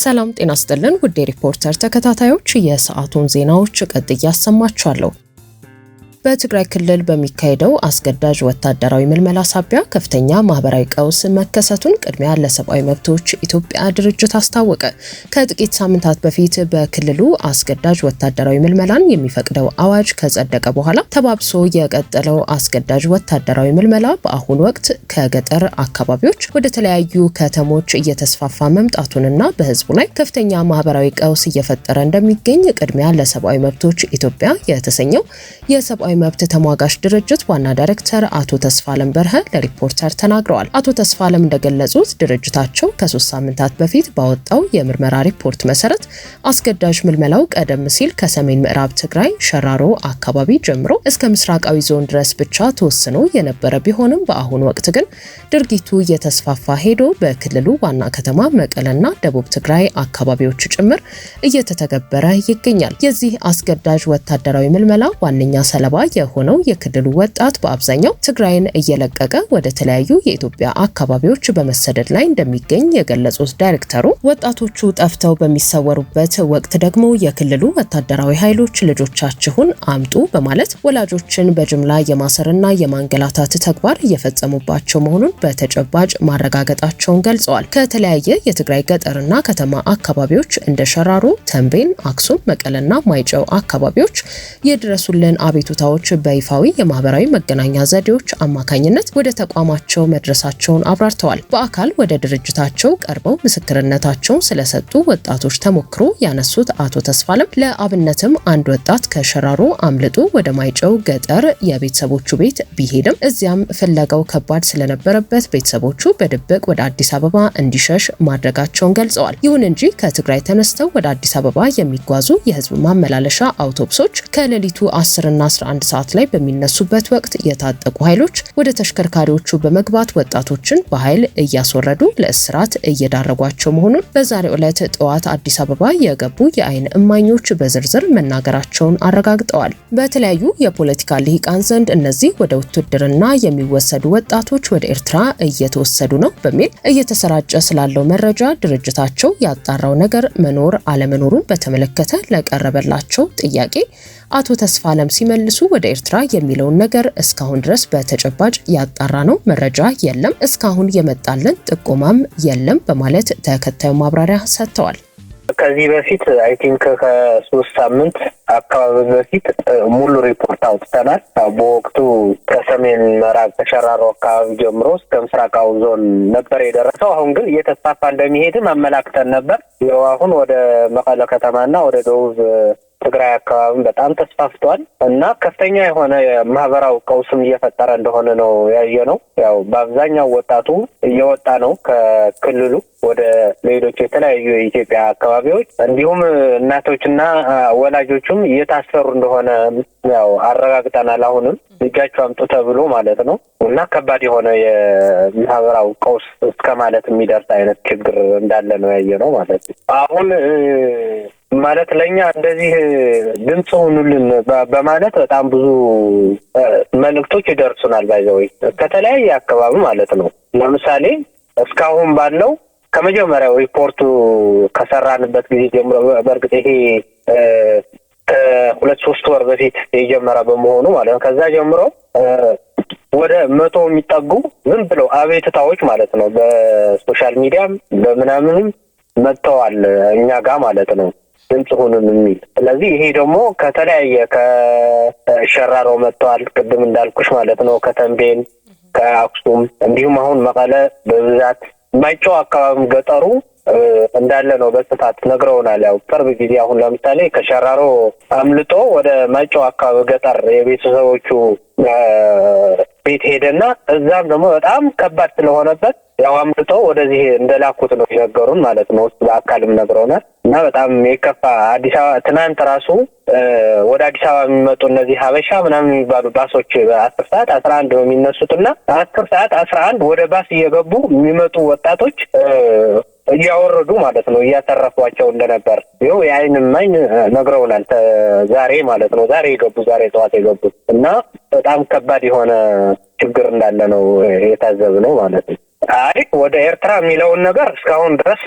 ሰላም ጤና ይስጥልን ውድ ሪፖርተር ተከታታዮች የሰዓቱን ዜናዎች ቀጥዬ አሰማችኋለሁ። በትግራይ ክልል በሚካሄደው አስገዳጅ ወታደራዊ ምልመላ ሳቢያ ከፍተኛ ማህበራዊ ቀውስ መከሰቱን ቅድሚያ ለሰብአዊ መብቶች ኢትዮጵያ ድርጅት አስታወቀ። ከጥቂት ሳምንታት በፊት በክልሉ አስገዳጅ ወታደራዊ ምልመላን የሚፈቅደው አዋጅ ከጸደቀ በኋላ ተባብሶ የቀጠለው አስገዳጅ ወታደራዊ ምልመላ በአሁኑ ወቅት ከገጠር አካባቢዎች ወደ ተለያዩ ከተሞች እየተስፋፋ መምጣቱንና በህዝቡ ላይ ከፍተኛ ማህበራዊ ቀውስ እየፈጠረ እንደሚገኝ ቅድሚያ ለሰብአዊ መብቶች ኢትዮጵያ የተሰኘው የሰብአዊ መብት ተሟጋች ድርጅት ዋና ዳይሬክተር አቶ ተስፋለም በርሀ ለሪፖርተር ተናግረዋል። አቶ ተስፋለም እንደገለጹት ድርጅታቸው ከ3 ሳምንታት በፊት ባወጣው የምርመራ ሪፖርት መሰረት አስገዳጅ ምልመላው ቀደም ሲል ከሰሜን ምዕራብ ትግራይ ሸራሮ አካባቢ ጀምሮ እስከ ምስራቃዊ ዞን ድረስ ብቻ ተወስኖ የነበረ ቢሆንም በአሁኑ ወቅት ግን ድርጊቱ እየተስፋፋ ሄዶ በክልሉ ዋና ከተማ መቀለና ደቡብ ትግራይ አካባቢዎች ጭምር እየተተገበረ ይገኛል። የዚህ አስገዳጅ ወታደራዊ ምልመላ ዋነኛ ሰለባ የሆነው የክልሉ ወጣት በአብዛኛው ትግራይን እየለቀቀ ወደ ተለያዩ የኢትዮጵያ አካባቢዎች በመሰደድ ላይ እንደሚገኝ የገለጹት ዳይሬክተሩ ወጣቶቹ ጠፍተው በሚሰወሩበት ወቅት ደግሞ የክልሉ ወታደራዊ ኃይሎች ልጆቻችሁን አምጡ በማለት ወላጆችን በጅምላ የማሰርና የማንገላታት ተግባር እየፈጸሙባቸው መሆኑን በተጨባጭ ማረጋገጣቸውን ገልጸዋል። ከተለያየ የትግራይ ገጠርና ከተማ አካባቢዎች እንደ ሸራሮ፣ ተንቤን፣ አክሱም፣ መቀለና ማይጨው አካባቢዎች የድረሱልን አቤቱታዎች በይፋዊ የማህበራዊ መገናኛ ዘዴዎች አማካኝነት ወደ ተቋማቸው መድረሳቸውን አብራርተዋል። በአካል ወደ ድርጅታቸው ቀርበው ምስክርነታቸውን ስለሰጡ ወጣቶች ተሞክሮ ያነሱት አቶ ተስፋለም ለአብነትም አንድ ወጣት ከሸራሮ አምልጦ ወደ ማይጨው ገጠር የቤተሰቦቹ ቤት ቢሄድም እዚያም ፍለጋው ከባድ ስለነበረበት ቤተሰቦቹ በድብቅ ወደ አዲስ አበባ እንዲሸሽ ማድረጋቸውን ገልጸዋል። ይሁን እንጂ ከትግራይ ተነስተው ወደ አዲስ አበባ የሚጓዙ የህዝብ ማመላለሻ አውቶቡሶች ከሌሊቱ 10 እና 11 ሰዓት ላይ በሚነሱበት ወቅት የታጠቁ ኃይሎች ወደ ተሽከርካሪዎቹ በመግባት ወጣቶችን በኃይል እያስወረዱ ለእስራት እየዳረጓቸው መሆኑን በዛሬው ዕለት ጠዋት አዲስ አበባ የገቡ የአይን እማኞች በዝርዝር መናገራቸውን አረጋግጠዋል። በተለያዩ የፖለቲካ ልሂቃን ዘንድ እነዚህ ወደ ውትድርና የሚወሰዱ ወጣቶች ወደ ኤርትራ እየተወሰዱ ነው በሚል እየተሰራጨ ስላለው መረጃ ድርጅታቸው ያጣራው ነገር መኖር አለመኖሩን በተመለከተ ለቀረበላቸው ጥያቄ አቶ ተስፋለም ሲመልሱ ወደ ኤርትራ የሚለውን ነገር እስካሁን ድረስ በተጨባጭ ያጣራ ነው መረጃ የለም፣ እስካሁን የመጣልን ጥቆማም የለም በማለት ተከታዩ ማብራሪያ ሰጥተዋል። ከዚህ በፊት አይ ቲንክ ከ3 ሳምንት አካባቢ በፊት ሙሉ ሪፖርት አውጥተናል። በወቅቱ ከሰሜን ምዕራብ ከሸራሮ አካባቢ ጀምሮ እስከ ምስራቃዊ ዞን ነበር የደረሰው። አሁን ግን እየተስፋፋ እንደሚሄድም አመላክተን ነበር። ያው አሁን ወደ መቀለ ከተማና ወደ ደቡብ ትግራይ አካባቢ በጣም ተስፋፍቷል እና ከፍተኛ የሆነ ማህበራዊ ቀውስም እየፈጠረ እንደሆነ ነው ያየነው። ያው በአብዛኛው ወጣቱ እየወጣ ነው ከክልሉ ወደ ሌሎች የተለያዩ የኢትዮጵያ አካባቢዎች፣ እንዲሁም እናቶችና ወላጆቹም እየታሰሩ እንደሆነ ያው አረጋግጠናል። አሁንም ልጃቸው አምጡ ተብሎ ማለት ነው እና ከባድ የሆነ የማህበራዊ ቀውስ እስከ ማለት የሚደርስ አይነት ችግር እንዳለ ነው ያየነው ማለት ነው። አሁን ማለት ለኛ እንደዚህ ድምጽ ሆኑልን በማለት በጣም ብዙ መልእክቶች ይደርሱናል ባይዘው ከተለያየ አካባቢ ማለት ነው። ለምሳሌ እስካሁን ባለው ከመጀመሪያው ሪፖርቱ ከሰራንበት ጊዜ ጀምሮ በእርግጥ ይሄ 2-3 ወር በፊት የጀመረ በመሆኑ ማለት ነው ከዛ ጀምሮ ወደ 100 የሚጠጉ ዝም ብለው አቤቱታዎች ማለት ነው በሶሻል ሚዲያም በምናምንም መጥተዋል እኛ ጋር ማለት ነው ድምጽ ሆኑን የሚል። ስለዚህ ይሄ ደግሞ ከተለያየ ከሸራሮ መጥተዋል ቅድም እንዳልኩሽ ማለት ነው ከተንቤን፣ ከአክሱም እንዲሁም አሁን መቀለ በብዛት ማይጨው አካባቢ ገጠሩ እንዳለ ነው በስፋት ነግረውናል። ያው ቅርብ ጊዜ አሁን ለምሳሌ ከሸራሮ አምልጦ ወደ ማይጨው አካባቢ ገጠር የቤተሰቦቹ ቤት ሄደና እዛም ደግሞ በጣም ከባድ ስለሆነበት ያው አምልጦ ወደዚህ እንደላኩት ነው የነገሩን ማለት ነው። በአካልም ነግረውናል እና በጣም የከፋ አዲስ አበባ ትናንት ራሱ ወደ አዲስ አበባ የሚመጡ እነዚህ ሀበሻ ምናምን የሚባሉ ባሶች በ10 ሰዓት 11 ነው የሚነሱትና 10 ሰዓት 11 ወደ ባስ እየገቡ የሚመጡ ወጣቶች እያወረዱ ማለት ነው እያተረፏቸው እንደነበር ይኸው የአይን እማኝ ነግረውናል። ዛሬ ማለት ነው ዛሬ ጠዋት የገቡ እና በጣም ከባድ የሆነ ችግር እንዳለ ነው የታዘብነው ማለት ነው። አይ ወደ ኤርትራ የሚለውን ነገር እስካሁን ድረስ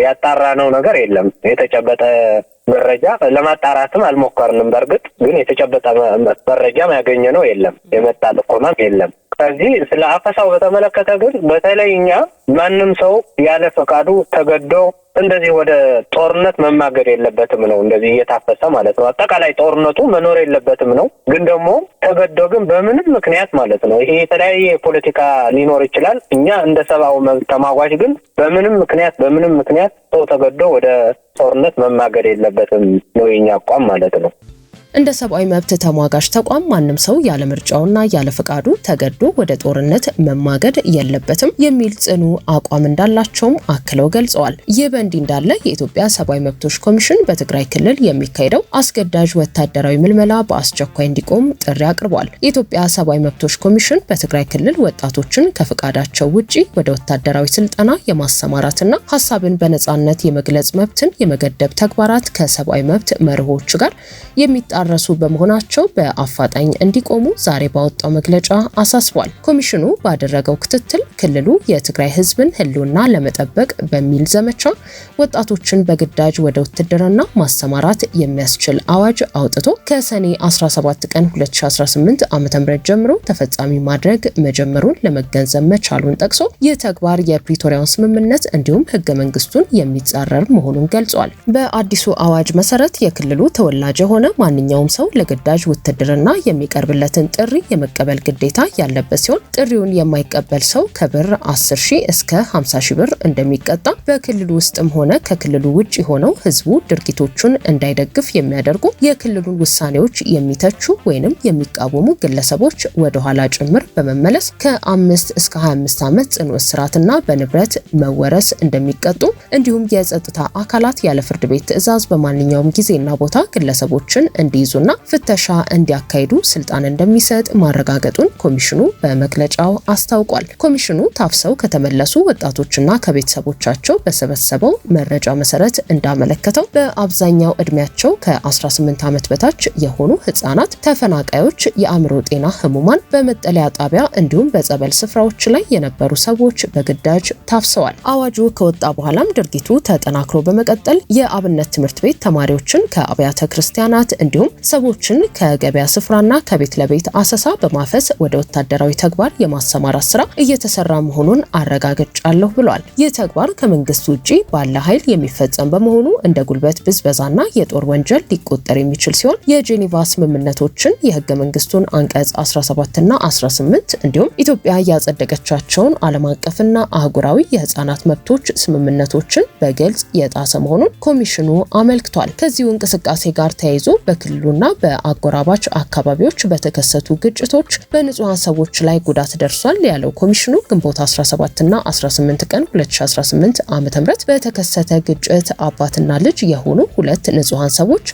ያጣራነው ነገር የለም። የተጨበጠ መረጃ ለማጣራትም አልሞከርንም። በእርግጥ ግን የተጨበጠ መረጃም ያገኘነው የለም፣ የመጣ ጥቆማም የለም። ስለዚህ ስለ አፈሳው በተመለከተ ግን በተለይ እኛ ማንም ሰው ያለ ፈቃዱ ተገዶ እንደዚህ ወደ ጦርነት መማገድ የለበትም ነው። እንደዚህ እየታፈሰ ማለት ነው። አጠቃላይ ጦርነቱ መኖር የለበትም ነው። ግን ደግሞ ተገዶ ግን በምንም ምክንያት ማለት ነው። ይሄ የተለያየ ፖለቲካ ሊኖር ይችላል። እኛ እንደ ሰብአዊ መብት ተሟጋች ግን በምንም ምክንያት ሰው ተገዶ ወደ ጦርነት መማገድ የለበትም ነው የኛ አቋም ማለት ነው። እንደ ሰብአዊ መብት ተሟጋች ተቋም ማንም ሰው ያለ ምርጫውና ያለ ፈቃዱ ተገዶ ወደ ጦርነት መማገድ የለበትም የሚል ጽኑ አቋም እንዳላቸውም አክለው ገልጸዋል። ይህ በእንዲህ እንዳለ የኢትዮጵያ ሰብአዊ መብቶች ኮሚሽን በትግራይ ክልል የሚካሄደው አስገዳጅ ወታደራዊ ምልመላ በአስቸኳይ እንዲቆም ጥሪ አቅርቧል። የኢትዮጵያ ሰብአዊ መብቶች ኮሚሽን በትግራይ ክልል ወጣቶችን ከፈቃዳቸው ውጪ ወደ ወታደራዊ ስልጠና የማሰማራትና ሀሳብን በነጻነት የመግለጽ መብትን የመገደብ ተግባራት ከሰብአዊ መብት መርሆች ጋር ረሱ በመሆናቸው በአፋጣኝ እንዲቆሙ ዛሬ ባወጣው መግለጫ አሳስቧል። ኮሚሽኑ ባደረገው ክትትል ክልሉ የትግራይ ሕዝብን ህልውና ለመጠበቅ በሚል ዘመቻ ወጣቶችን በግዳጅ ወደ ውትድርና ማሰማራት የሚያስችል አዋጅ አውጥቶ ከሰኔ 17 ቀን 2018 ዓ.ም ጀምሮ ተፈጻሚ ማድረግ መጀመሩን ለመገንዘብ መቻሉን ጠቅሶ ይህ ተግባር የፕሪቶሪያውን ስምምነት እንዲሁም ህገ መንግስቱን የሚጻረር መሆኑን ገልጿል። በአዲሱ አዋጅ መሰረት የክልሉ ተወላጅ የሆነ ማንኛውም ሰው ለግዳጅ ውትድርና የሚቀርብለትን ጥሪ የመቀበል ግዴታ ያለበት ሲሆን ጥሪውን የማይቀበል ሰው ከብር 10,000 እስከ 50,000 ብር እንደሚቀጣ፣ በክልሉ ውስጥም ሆነ ከክልሉ ውጪ ሆነው ህዝቡ ድርጊቶቹን እንዳይደግፍ የሚያደርጉ የክልሉን ውሳኔዎች የሚተቹ ወይንም የሚቃወሙ ግለሰቦች ወደ ኋላ ጭምር በመመለስ ከ5 እስከ 25 ዓመት ጽኑ እስራትና በንብረት መወረስ እንደሚቀጡ እንዲሁም የጸጥታ አካላት ያለ ፍርድ ቤት ትዕዛዝ በማንኛውም ጊዜና ቦታ ግለሰቦችን እንዲይዙና ፍተሻ እንዲያካሂዱ ስልጣን እንደሚሰጥ ማረጋገጡን ኮሚሽኑ በመግለጫው አስታውቋል። ኮሚሽኑ ታፍሰው ከተመለሱ ወጣቶችና ከቤተሰቦቻቸው በሰበሰበው መረጃ መሰረት እንዳመለከተው በአብዛኛው እድሜያቸው ከ18 ዓመት በታች የሆኑ ህጻናት፣ ተፈናቃዮች፣ የአእምሮ ጤና ህሙማን፣ በመጠለያ ጣቢያ እንዲሁም በጸበል ስፍራዎች ላይ የነበሩ ሰዎች በግዳጅ ታፍሰዋል። አዋጁ ከወጣ በኋላም ድርጊቱ ተጠናክሮ በመቀጠል የአብነት ትምህርት ቤት ተማሪዎችን ከአብያተ ክርስቲያናት እንዲሁም ሰዎችን ከገበያ ስፍራና ከቤት ለቤት አሰሳ በማፈስ ወደ ወታደራዊ ተግባር የማሰማራት ስራ እየተሰራ መሆኑን አረጋግጫለሁ ብሏል። ይህ ተግባር ከመንግስት ውጪ ባለ ኃይል የሚፈጸም በመሆኑ እንደ ጉልበት ብዝበዛና የጦር ወንጀል ሊቆጠር የሚችል ሲሆን የጄኔቫ ስምምነቶችን የህገ መንግስቱን አንቀጽ 17ና 18 እንዲሁም ኢትዮጵያ ያጸደቀቻቸውን ዓለም አቀፍና አህጉራዊ የህፃናት መብቶች ስምምነቶችን በግልጽ የጣሰ መሆኑን ኮሚሽኑ አመልክቷል። ከዚሁ እንቅስቃሴ ጋር ተያይዞ በክልሉና በአጎራባች አካባቢዎች በተከሰቱ ግጭቶች በንጹሃን ሰዎች ላይ ጉዳት ደርሷል ያለው ኮሚሽኑ ግንቦት 17ና 18 ቀን 2018 ዓ.ም በተከሰተ ግጭት አባትና ልጅ የሆኑ 2 ንጹሃን ሰዎች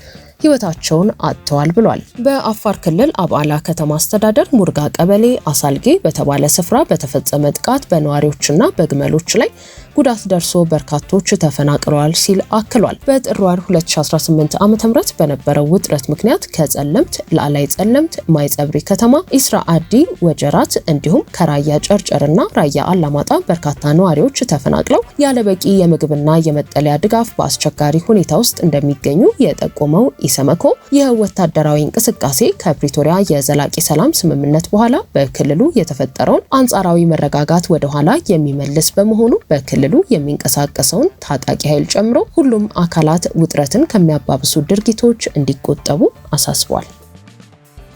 ህይወታቸውን አጥተዋል ብሏል። በአፋር ክልል አብዓላ ከተማ አስተዳደር ሙርጋ ቀበሌ አሳልጌ በተባለ ስፍራ በተፈጸመ ጥቃት በነዋሪዎችና በግመሎች ላይ ጉዳት ደርሶ በርካቶች ተፈናቅለዋል ሲል አክሏል። በጥር ወር 2018 ዓ.ም በነበረው ውጥረት ምክንያት ከጸለምት፣ ላላይ ጸለምት፣ ማይጸብሪ ከተማ፣ ኢስራ አዲ፣ ወጀራት እንዲሁም ከራያ ጨርጨርና ራያ አላማጣ በርካታ ነዋሪዎች ተፈናቅለው ያለበቂ የምግብና የመጠለያ ድጋፍ በአስቸጋሪ ሁኔታ ውስጥ እንደሚገኙ የጠቆመው ኢሰመኮ ይህ ወታደራዊ እንቅስቃሴ ከፕሪቶሪያ የዘላቂ ሰላም ስምምነት በኋላ በክልሉ የተፈጠረውን አንጻራዊ መረጋጋት ወደ ኋላ የሚመልስ በመሆኑ በክልሉ የሚንቀሳቀሰውን ታጣቂ ኃይል ጨምሮ ሁሉም አካላት ውጥረትን ከሚያባብሱ ድርጊቶች እንዲቆጠቡ አሳስቧል።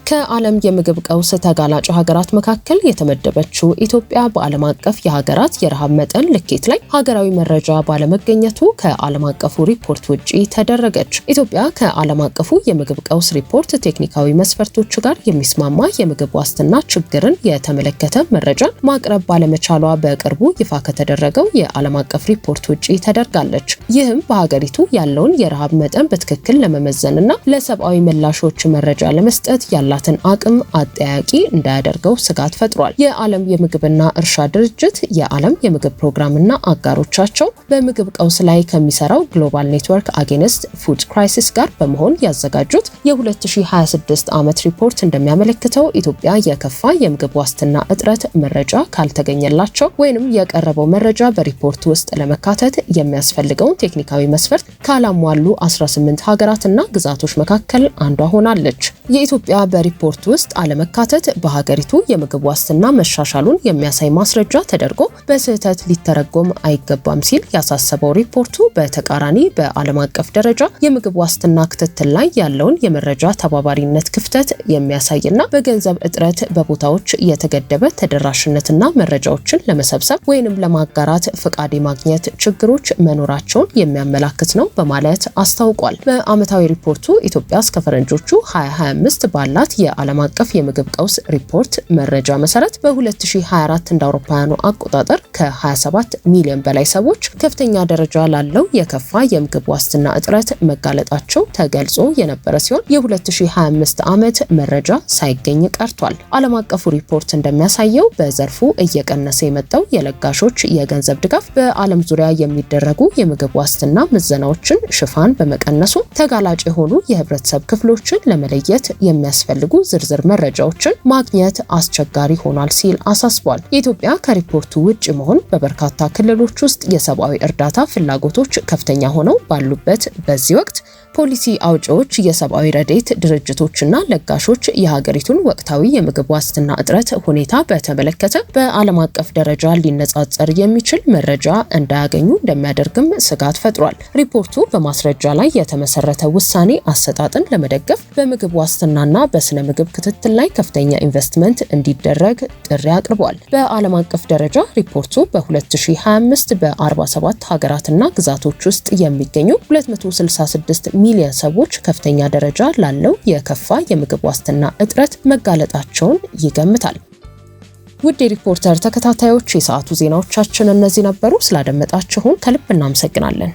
ከዓለም የምግብ ቀውስ ተጋላጭ ሀገራት መካከል የተመደበችው ኢትዮጵያ በዓለም አቀፍ የሀገራት የረሃብ መጠን ልኬት ላይ ሀገራዊ መረጃ ባለመገኘቱ ከዓለም አቀፉ ሪፖርት ውጪ ተደረገች። ኢትዮጵያ ከዓለም አቀፉ የምግብ ቀውስ ሪፖርት ቴክኒካዊ መስፈርቶች ጋር የሚስማማ የምግብ ዋስትና ችግርን የተመለከተ መረጃን ማቅረብ ባለመቻሏ በቅርቡ ይፋ ከተደረገው የዓለም አቀፍ ሪፖርት ውጪ ተደርጋለች። ይህም በሀገሪቱ ያለውን የረሃብ መጠን በትክክል ለመመዘንና ለሰብአዊ ምላሾች መረጃ ለመስጠት ያላት ሀገራትን አቅም አጠያቂ እንዳያደርገው ስጋት ፈጥሯል። የዓለም የምግብና እርሻ ድርጅት የዓለም የምግብ ፕሮግራምና አጋሮቻቸው በምግብ ቀውስ ላይ ከሚሰራው ግሎባል ኔትወርክ አጌንስት ፉድ ክራይሲስ ጋር በመሆን ያዘጋጁት የ2026 ዓመት ሪፖርት እንደሚያመለክተው ኢትዮጵያ የከፋ የምግብ ዋስትና እጥረት መረጃ ካልተገኘላቸው ወይንም የቀረበው መረጃ በሪፖርት ውስጥ ለመካተት የሚያስፈልገውን ቴክኒካዊ መስፈርት ካላሟሉ 18 ሀገራትና ግዛቶች መካከል አንዷ ሆናለች። የኢትዮጵያ በሪፖርት ውስጥ አለመካተት በሀገሪቱ የምግብ ዋስትና መሻሻሉን የሚያሳይ ማስረጃ ተደርጎ በስህተት ሊተረጎም አይገባም ሲል ያሳሰበው ሪፖርቱ በተቃራኒ በዓለም አቀፍ ደረጃ የምግብ ዋስትና ክትትል ላይ ያለውን የመረጃ ተባባሪነት ክፍተት የሚያሳይና በገንዘብ እጥረት በቦታዎች የተገደበ ተደራሽነትና መረጃዎችን ለመሰብሰብ ወይንም ለማጋራት ፍቃድ የማግኘት ችግሮች መኖራቸውን የሚያመላክት ነው በማለት አስታውቋል። በዓመታዊ ሪፖርቱ ኢትዮጵያ እስከ ፈረንጆቹ 2025 ባላት የዓለም አቀፍ የምግብ ቀውስ ሪፖርት መረጃ መሰረት በ2024 እንደ አውሮፓውያኑ አቆጣጠር ከ27 ሚሊዮን በላይ ሰዎች ከፍተኛ ደረጃ ላለው የከፋ የምግብ ዋስትና እጥረት መጋለጣቸው ተገልጾ የነበረ ሲሆን የ2025 ዓመት መረጃ ሳይገኝ ቀርቷል። ዓለም አቀፉ ሪፖርት እንደሚያሳየው በዘርፉ እየቀነሰ የመጣው የለጋሾች የገንዘብ ድጋፍ በዓለም ዙሪያ የሚደረጉ የምግብ ዋስትና ምዘናዎችን ሽፋን በመቀነሱ ተጋላጭ የሆኑ የህብረተሰብ ክፍሎችን ለመለየት የሚያስፈልጉ ዝርዝር መረጃዎችን ማግኘት አስቸጋሪ ሆኗል ሲል አሳስቧል። ኢትዮጵያ ከሪፖርቱ ውጭ መሆን በበርካታ ክልሎች ውስጥ የሰብአዊ እርዳታ ፍላጎቶች ከፍተኛ ሆነው ባሉበት በዚህ ወቅት ፖሊሲ አውጪዎች፣ የሰብአዊ ረድኤት ድርጅቶችና ለጋሾች የሀገሪቱን ወቅታዊ የምግብ ዋስትና እጥረት ሁኔታ በተመለከተ በዓለም አቀፍ ደረጃ ሊነጻጸር የሚችል መረጃ እንዳያገኙ እንደሚያደርግም ስጋት ፈጥሯል። ሪፖርቱ በማስረጃ ላይ የተመሰረተ ውሳኔ አሰጣጥን ለመደገፍ በምግብ ዋስትናና በስነ ምግብ ክትትል ላይ ከፍተኛ ኢንቨስትመንት እንዲደረግ ጥሪ አቅርቧል። በዓለም አቀፍ ደረጃ ሪፖርቱ በ2025 በ47 ሀገራትና ግዛቶች ውስጥ የሚገኙ 266 ሚሊዮን ሰዎች ከፍተኛ ደረጃ ላለው የከፋ የምግብ ዋስትና እጥረት መጋለጣቸውን ይገምታል። ውድ የሪፖርተር ተከታታዮች የሰዓቱ ዜናዎቻችን እነዚህ ነበሩ። ስላደመጣችሁን ከልብ እናመሰግናለን።